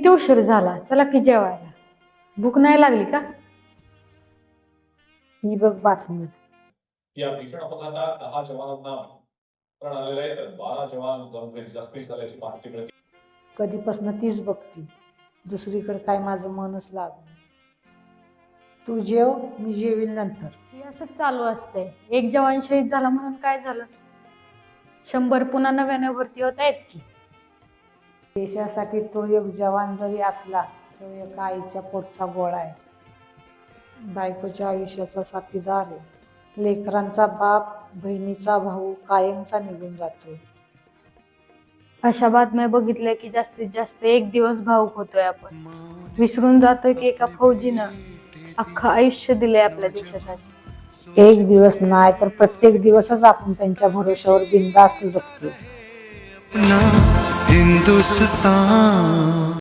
किती उशीर झाला, चला की जेवायला. भूक नाही लागली का? ही बघ बातमी. या भीषण अपघातात 10 जवानांना मरण आलेलं आहे, तर 12 जवान गंभीर जखमी झाल्याची माहिती मिळते. कधीपासून तीच बघती, दुसरीकडे काय माझं मनच लागलं. तू जेव, मी जेवील नंतर. हे असंच चालू असतंय. एक जवान शहीद झाला म्हणून काय झालं? 100 पुन्हा नव्याने भरती होत आहेत की. देशासाठी तो एक जवान जरी असला तो एका आईच्या पोटचा गोळा आहे, बायकोच्या आयुष्याचा साथीदार आहे, लेकरांचा बाप, बहिणीचा भाऊ कायमचा निघून जातो. अशा बातम्या बघितल्या की जास्तीत जास्त एक दिवस भावुक होतोय आपण. विसरून जातोय की एका फौजीनं अख्खं आयुष्य दिलंय आपल्या देशासाठी. एक दिवस नाही तर प्रत्येक दिवसच आपण त्यांच्या भरोश्यावर बिनधास्त जगतो. हिंदुस्तान.